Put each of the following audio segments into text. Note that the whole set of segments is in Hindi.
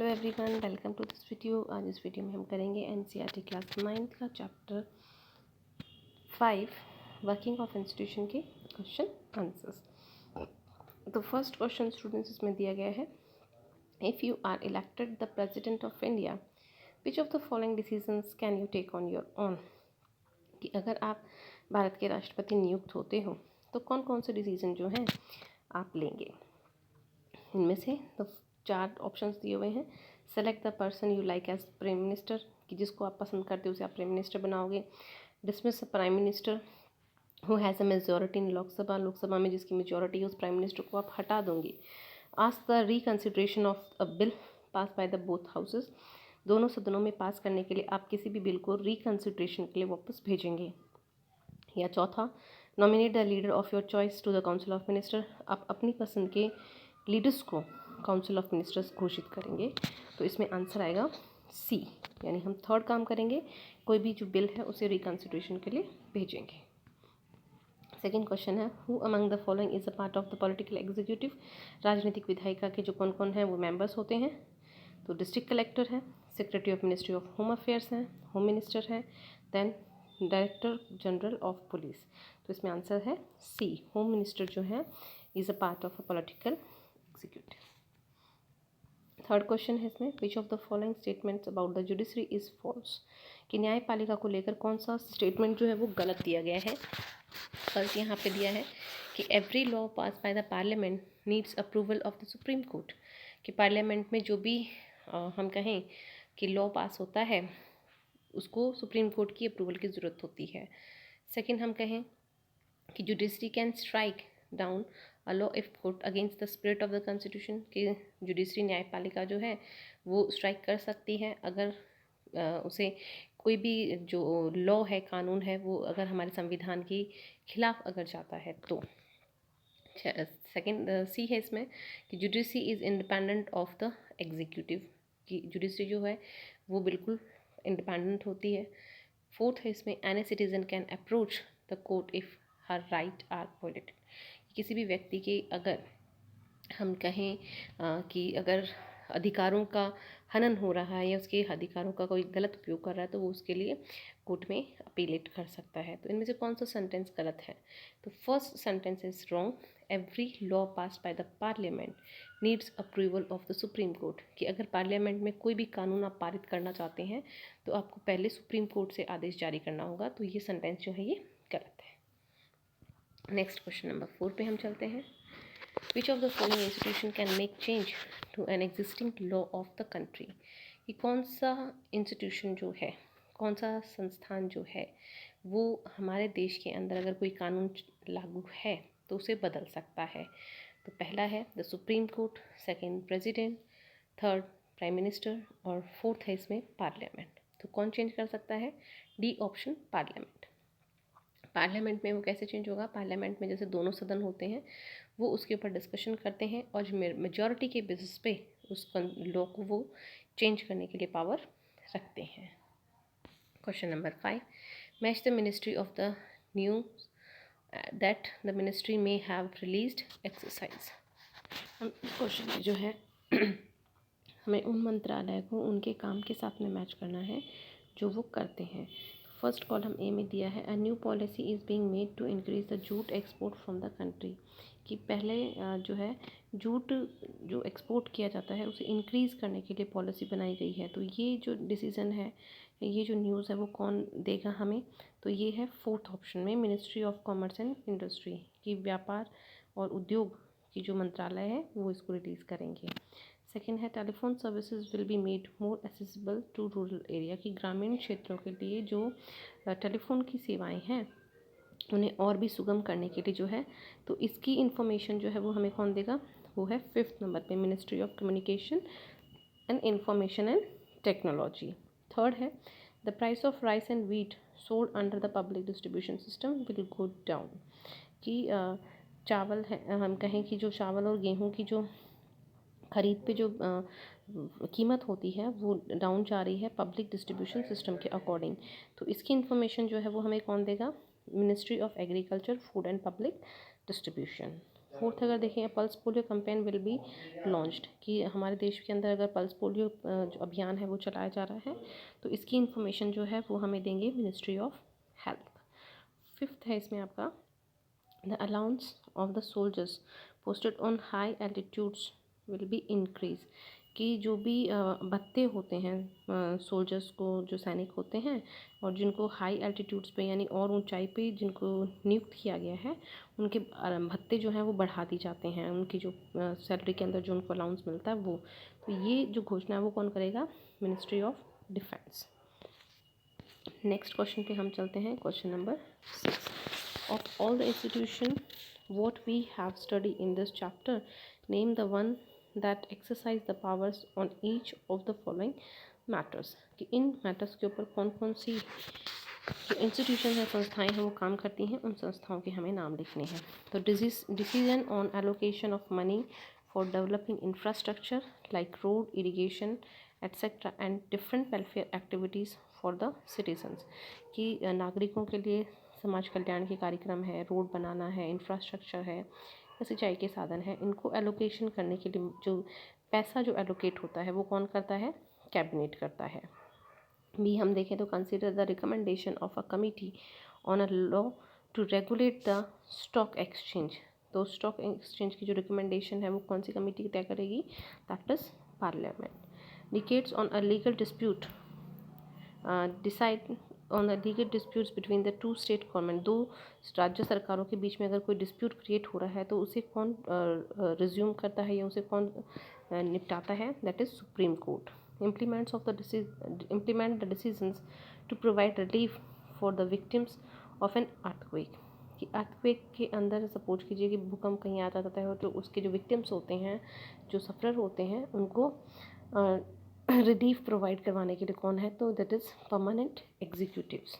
Hello everyone, welcome to this video. आज इस वीडियो में हम करेंगे एनसीईआरटी क्लास 9 का चैप्टर 5 वर्किंग ऑफ इंस्टीट्यूशन के क्वेश्चन आंसर्स। तो फर्स्ट क्वेश्चन स्टूडेंट्स इसमें दिया गया है, if you are elected the president of India which of the following decisions can you take on your own. कि अगर आप भारत के राष्ट्रपति नियुक्त होते हो तो कौन कौन से डिसीजन जो हैं आप लेंगे। इनमें से तो 4 ऑप्शंस दिए हुए हैं। Select the person you like as prime minister, कि जिसको आप पसंद करते हो उसे आप प्राइम मिनिस्टर बनाओगे। Dismiss prime minister who has a majority in Lok Sabha, Lok Sabha में जिसकी मेजॉरिटी है उस प्राइम मिनिस्टर को आप हटा दोगे। Ask the reconsideration of a bill pass by the both houses, दोनों सदनों में पास करने के लिए आप किसी भी बिल को रिकन्सिडरेशन के लिए वापस भेजेंगे। या चौथा, nominate the leader of your choice to the council of minister, आप अपनी पसंद के लीडर्स को काउंसिल ऑफ मिनिस्टर्स घोषित करेंगे। तो इसमें आंसर आएगा सी, यानी हम थर्ड काम करेंगे, कोई भी जो बिल है उसे रिकन्सिडरेशन के लिए भेजेंगे। सेकेंड क्वेश्चन है, who among the following is a part of the political executive, राजनीतिक विधायिका के जो कौन कौन हैं वो मेंबर्स होते हैं। तो डिस्ट्रिक्ट कलेक्टर है, secretary of ministry of home affairs हैं, होम मिनिस्टर है, then director general of police. तो इसमें आंसर है सी, होम मिनिस्टर जो है is a part of a political executive. Third question है इसमें, which of the following statements about the judiciary is false, कि न्यायपालिका को लेकर कौन सा स्टेटमेंट जो है वो गलत दिया गया है। फर्स्ट यहाँ पे दिया है कि every law pass by the parliament needs approval of the supreme court, कि पार्लियामेंट में जो भी हम कहें कि लॉ पास होता है उसको सुप्रीम कोर्ट की अप्रूवल की ज़रूरत होती है। सेकंड हम कहें कि judiciary can strike down a law if court against the spirit of the constitution, कि जुडिशरी न्यायपालिका जो है वो स्ट्राइक कर सकती है अगर उसे कोई भी जो लॉ है, कानून है, वो अगर हमारे संविधान के खिलाफ अगर जाता है तो। सेकंड सी है इसमें कि judiciary is independent of the executive, कि जुडिशरी जो है वो बिल्कुल इंडिपेंडेंट होती है। फोर्थ है इसमें, any citizen can approach the court if her right are violated, किसी भी व्यक्ति के अगर हम कहें कि अगर अधिकारों का हनन हो रहा है या उसके अधिकारों का कोई गलत उपयोग कर रहा है तो वो उसके लिए कोर्ट में अपीलेट कर सकता है। तो इनमें से कौन सा सेंटेंस गलत है। तो first sentence is wrong, every law pass by the parliament needs approval of the supreme court, कि अगर पार्लियामेंट में कोई भी कानून आप पारित करना चाहते हैं तो आपको पहले सुप्रीम कोर्ट से आदेश जारी करना होगा। तो ये सेंटेंस जो है ये गलत है। नेक्स्ट क्वेश्चन नंबर 4 पे हम चलते हैं। Which of the following institution can make change to an existing law of the country, कि कौन सा इंस्टीट्यूशन जो है, कौन सा संस्थान जो है वो हमारे देश के अंदर अगर कोई कानून लागू है तो उसे बदल सकता है। तो पहला है the supreme court, second president, third prime minister और फोर्थ है इसमें पार्लियामेंट। तो कौन चेंज कर सकता है, डी ऑप्शन पार्लियामेंट। पार्लियामेंट में वो कैसे चेंज होगा, पार्लियामेंट में जैसे दोनों सदन होते हैं वो उसके ऊपर डिस्कशन करते हैं और जो मेजॉरिटी के बेसिस पे उस लॉ को वो चेंज करने के लिए पावर रखते हैं। Question number 5, match the ministry of the knew that the ministry में हैव रिलीज्ड एक्सरसाइज। हम क्वेश्चन जो है हमें उन मंत्रालय को उनके काम के साथ में मैच करना है जो वो करते हैं। फर्स्ट कॉलम ए में दिया है, a new policy is being made to increase the jute export from the country, कि पहले जो है जूट जो एक्सपोर्ट किया जाता है उसे इंक्रीज़ करने के लिए पॉलिसी बनाई गई है। तो ये जो डिसीज़न है, ये जो न्यूज़ है वो कौन देगा हमें, तो ये है फोर्थ ऑप्शन में ministry of commerce and industry, की व्यापार और उद्योग की जो मंत्रालय है वो इसको रिलीज़ करेंगे। सेकेंड है, telephone services will be made more accessible to rural area, की ग्रामीण क्षेत्रों के लिए जो टेलीफोन की सेवाएं हैं उन्हें और भी सुगम करने के लिए जो है, तो इसकी इन्फॉर्मेशन जो है वो हमें कौन देगा, वो है 5th नंबर पे ministry of communication and information and technology. Third है, the price of rice and wheat sold under the public distribution system will go down, कि चावल है, हम कहें कि जो चावल और गेहूँ की जो खरीद पे जो कीमत होती है वो डाउन जा रही है पब्लिक डिस्ट्रीब्यूशन सिस्टम के अकॉर्डिंग। तो इसकी इन्फॉर्मेशन जो है वो हमें कौन देगा, ministry of agriculture, food and public distribution. Fourth अगर देखें, pulse polio campaign will be launched, कि हमारे देश के अंदर अगर पल्स पोलियो जो अभियान है वो चलाया जा रहा है, तो इसकी इन्फॉर्मेशन जो है वो हमें देंगे मिनिस्ट्री ऑफ हेल्थ। फिफ्थ है इसमें आपका, the allowance of the soldiers posted on high altitudes will be increase, कि जो भी भत्ते होते हैं सोल्जर्स को, जो सैनिक होते हैं और जिनको हाई एल्टीट्यूड्स पे यानी और ऊंचाई पे जिनको नियुक्त किया गया है, उनके भत्ते जो हैं वो बढ़ा दी जाते हैं, उनकी जो सैलरी के अंदर जो उनको अलाउंस मिलता है वो। तो ये जो घोषणा है वो कौन करेगा? Ministry of defence. Next question पे हम चलते हैं, question number 6। Of all the institution what we have studied in this chapter, name the one that exercise the powers on each of the following matters, कि इन मैटर्स के ऊपर कौन कौन सी जो इंस्टीट्यूशन है, संस्थाएं हैं, वो काम करती हैं, उन संस्थाओं के हमें नाम लिखने हैं। तो decision on allocation of money for developing infrastructure like road, irrigation etcetera and different welfare activities for the citizens, कि नागरिकों के लिए समाज कल्याण के कार्यक्रम है, रोड बनाना है, इंफ्रास्ट्रक्चर है, सिंचाई के साधन है, इनको एलोकेशन करने के लिए जो पैसा जो एलोकेट होता है वो कौन करता है? कैबिनेट करता है। भी हम देखें तो consider the recommendation of a committee on a law to regulate the stock exchange, तो स्टॉक एक्सचेंज की जो रिकमेंडेशन है वो कौन सी कमेटी तय करेगी? That is parliament. Decades on a legal dispute decide on the legal disputes between the two state government, दो राज्य सरकारों के बीच में अगर कोई डिस्प्यूट क्रिएट हो रहा है तो उसे कौन रिज्यूम करता है या उसे कौन निपटाता है? That is supreme court. Implement the decisions to provide relief for the victims of an earthquake, कि अर्थक्वेक के अंदर सपोज कीजिए कि भूकंप कहीं आता जाता है तो उसके जो विक्टिम्स होते हैं, जो सफरर होते हैं, उनको रिलीफ प्रोवाइड करवाने के लिए कौन है? तो that is permanent executives.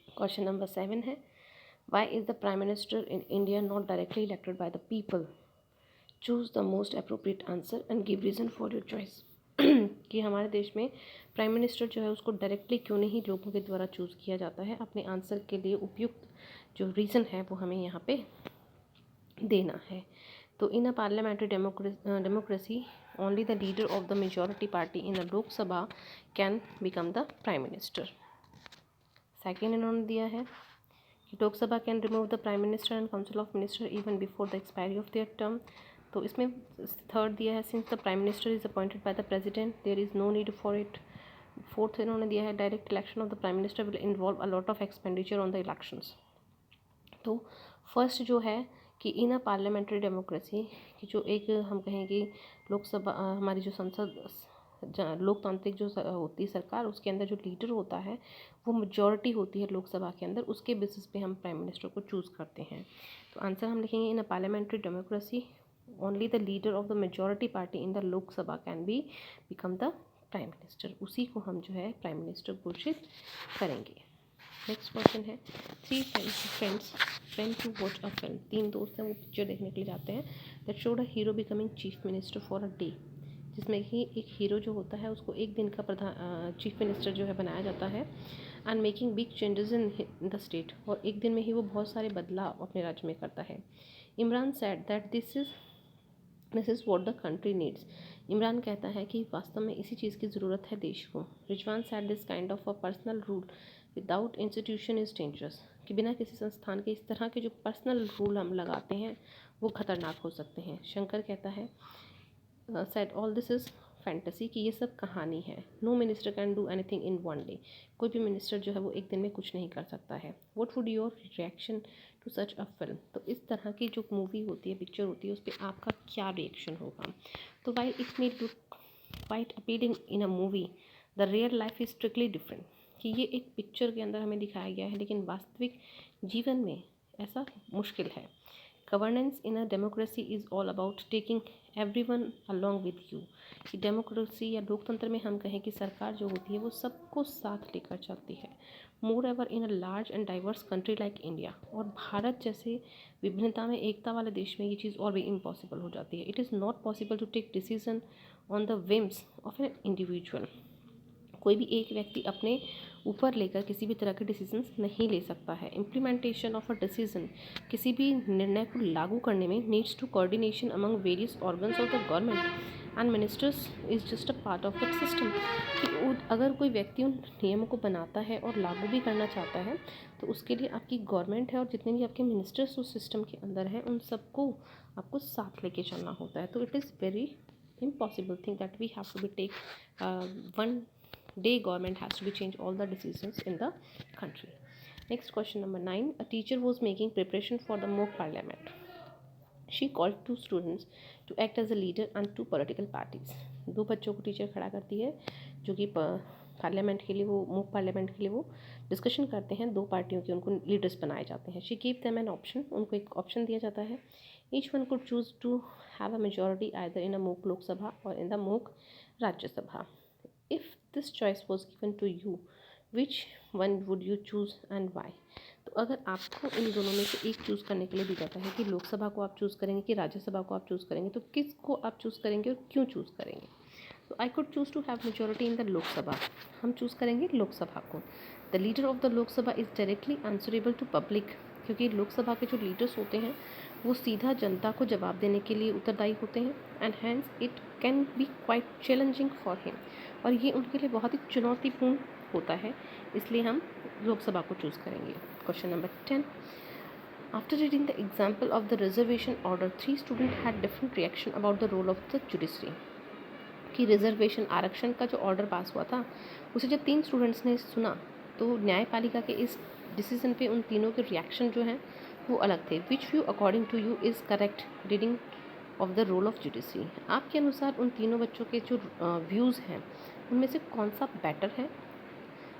Question number 7 है, why is the prime minister in India not directly elected by the people? Choose the most appropriate answer and give reason for your choice, कि हमारे देश में प्राइम मिनिस्टर जो है उसको डायरेक्टली क्यों नहीं लोगों के द्वारा चूज़ किया जाता है? अपने आंसर के लिए उपयुक्त जो रीज़न है वो हमें यहाँ पे देना है। तो in a parliamentary democracy only the leader of the majority party in the Lok Sabha can become the prime minister. Second इन्होंने दिया है कि Lok Sabha can remove the prime minister and council of minister even before the expiry of their term. तो इसमें थर्ड दिया है, since the prime minister is appointed by the president there is no need for it. Fourth इन्होंने दिया है, direct election of the prime minister will involve a lot of expenditure on the elections. तो फर्स्ट जो है कि इन अ पार्लियामेंट्री डेमोक्रेसी की जो एक हम कहें कि लोकसभा हमारी जो संसद लोकतांत्रिक जो होती है सरकार, उसके अंदर जो लीडर होता है वो मेजॉरिटी होती है लोकसभा के अंदर, उसके बेसिस पे हम प्राइम मिनिस्टर को चूज़ करते हैं। तो आंसर हम लिखेंगे, in a parliamentary democracy only the leader of the majority party in the Lok Sabha can be become the prime minister, उसी को हम जो है प्राइम मिनिस्टर घोषित करेंगे। नेक्स्ट क्वेश्चन है, three friends went to watch a film, तीन दोस्त हैं वो पिक्चर देखने के लिए जाते हैं, that showed a hero becoming chief minister for a day, जिसमें कि एक हीरो जो होता है उसको एक दिन का चीफ मिनिस्टर जो है बनाया जाता है, and making big changes in the state, और एक दिन में ही वो बहुत सारे बदलाव अपने राज्य में करता है। Imran said that this is what the country needs, Imran कहता है कि वास्तव में इसी चीज़ की ज़रूरत है देश को। Rizwan said this kind of a personal rule without institution is dangerous, कि बिना किसी संस्थान के इस तरह के जो पर्सनल रूल हम लगाते हैं वो खतरनाक हो सकते हैं। शंकर कहता है said all this is fantasy, कि ये सब कहानी है। No minister can do anything in one day, कोई भी मिनिस्टर जो है वो एक दिन में कुछ नहीं कर सकता है। What would your reaction to such a film, तो इस तरह की जो मूवी होती है, पिक्चर होती है, उस पर आपका क्या रिएक्शन होगा? तो while it may look quite appealing in a movie, the real life is strictly different, कि ये एक पिक्चर के अंदर हमें दिखाया गया है लेकिन वास्तविक जीवन में ऐसा मुश्किल है। Governance in a democracy is all about taking everyone along with you, कि डेमोक्रेसी या लोकतंत्र में हम कहें कि सरकार जो होती है वो सबको साथ लेकर चलती है। More ever in a large and diverse country like India, और भारत जैसे विभिन्नता में एकता वाले देश में ये चीज़ और भी इम्पॉसिबल हो जाती है। It is not possible to take decision on the whims of an individual, कोई भी एक व्यक्ति अपने ऊपर लेकर किसी भी तरह के डिसीजंस नहीं ले सकता है। इम्प्लीमेंटेशन ऑफ अ डिसीजन, किसी भी निर्णय को लागू करने में, needs to coordination among various organs of the government and ministers is just a part of the system. कि अगर कोई व्यक्ति उन नियमों को बनाता है और लागू भी करना चाहता है तो उसके लिए आपकी गवर्नमेंट है और जितने भी आपके मिनिस्टर्स उस सिस्टम के अंदर हैं उन सबको आपको साथ लेके चलना होता है। तो it is very impossible thing that we have to be take one day government has to be change all the decisions in the country. Next question number 9. A teacher was making preparation for the mock parliament. She called 2 students to act as a leader and 2 political parties. 2 बच्चों को टीचर खड़ा करती है जो कि पार्लियामेंट के लिए वो मोक पार्लियामेंट के लिए वो डिस्कशन करते हैं। 2 पार्टियों के उनको लीडर्स बनाए जाते हैं। She give them an option, उनको एक ऑप्शन दिया जाता है। Each one could choose to have a majority either in a mock Lok Sabha और in the mock Rajya Sabha. If this choice was given to you which one would you choose and why. तो अगर आपको इन दोनों में से एक चूज़ करने के लिए दिया जाता है कि लोकसभा को आप चूज़ करेंगे कि राज्यसभा को आप चूज़ करेंगे, तो किसको आप चूज़ करेंगे और क्यों चूज़ करेंगे। तो I could choose to have majority in the Lok Sabha, हम चूज़ करेंगे लोकसभा को। The leader of the Lok Sabha is directly answerable to public, क्योंकि लोकसभा के जो लीडर्स होते हैं वो सीधा जनता को जवाब देने के लिए उत्तरदायी होते हैं। And hence it can be quite challenging for him, और ये उनके लिए बहुत ही चुनौतीपूर्ण होता है, इसलिए हम लोकसभा को चूज़ करेंगे। Question number 10. After reading the example of the reservation order, 3 students had different reaction about the role of the judiciary. कि रिजर्वेशन आरक्षण का जो ऑर्डर पास हुआ था उसे जब 3 स्टूडेंट्स ने सुना तो न्यायपालिका के इस डिसीजन पे उन तीनों के रिएक्शन जो हैं वो अलग थे। Which view according to you is correct reading of the role of judiciary. आपके अनुसार उन तीनों बच्चों के जो व्यूज़ हैं उनमें से कौन सा बेटर है।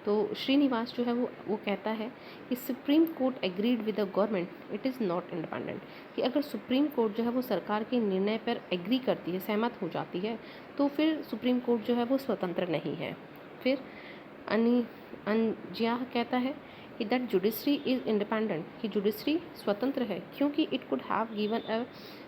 तो श्रीनिवास जो है वो कहता है कि supreme court agreed with the government it is not independent. कि अगर सुप्रीम कोर्ट जो है वो सरकार के निर्णय पर एग्री करती है, सहमत हो जाती है, तो फिर सुप्रीम कोर्ट जो है वो स्वतंत्र नहीं है। फिर अंजिया कहता है कि दैट जुडिशरी इज़ इंडिपेंडेंट, कि जुडिशरी स्वतंत्र है क्योंकि it could have given a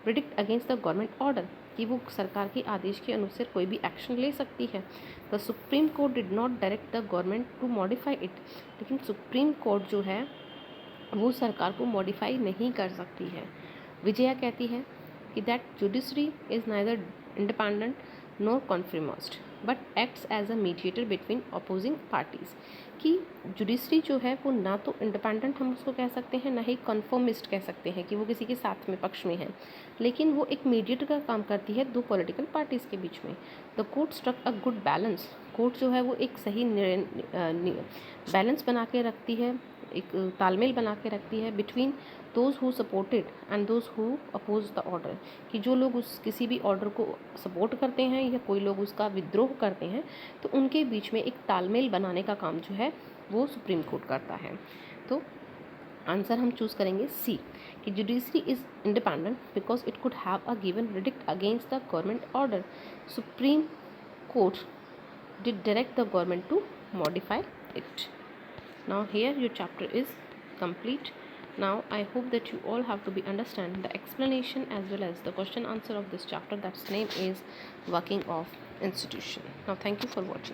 predict against the government order, कि वो सरकार के आदेश के अनुसार कोई भी एक्शन ले सकती है। The supreme court did not direct the government to modify it, लेकिन सुप्रीम कोर्ट जो है वो सरकार को मॉडिफाई नहीं कर सकती है। विजया कहती है कि that judiciary is neither independent nor conformist but acts as a mediator between opposing parties. कि जुडिशरी जो है वो ना तो इंडिपेंडेंट हम उसको कह सकते हैं, ना ही कन्फर्मिस्ट कह सकते हैं कि वो किसी के साथ में पक्ष में है, लेकिन वो एक मीडिएटर का काम करती है 2 पॉलिटिकल पार्टीज़ के बीच में। The court struck a good balance, court जो है वो एक सही बैलेंस बना के रखती है, एक तालमेल बना के रखती है between those who supported and those who oppose the order. कि जो लोग उस किसी भी ऑर्डर को सपोर्ट करते हैं या कोई लोग उसका विद्रोह करते हैं, तो उनके बीच में एक तालमेल बनाने का काम जो है वो सुप्रीम कोर्ट करता है। तो आंसर हम चूज़ करेंगे सी, कि judiciary is independent because it could have a given verdict against the government order. Supreme Court did direct the government to modify it. Now here your chapter is complete. Now I hope that you all have to be understand the explanation as well as the question answer of this chapter, that's name is working of institution. Now thank you for watching.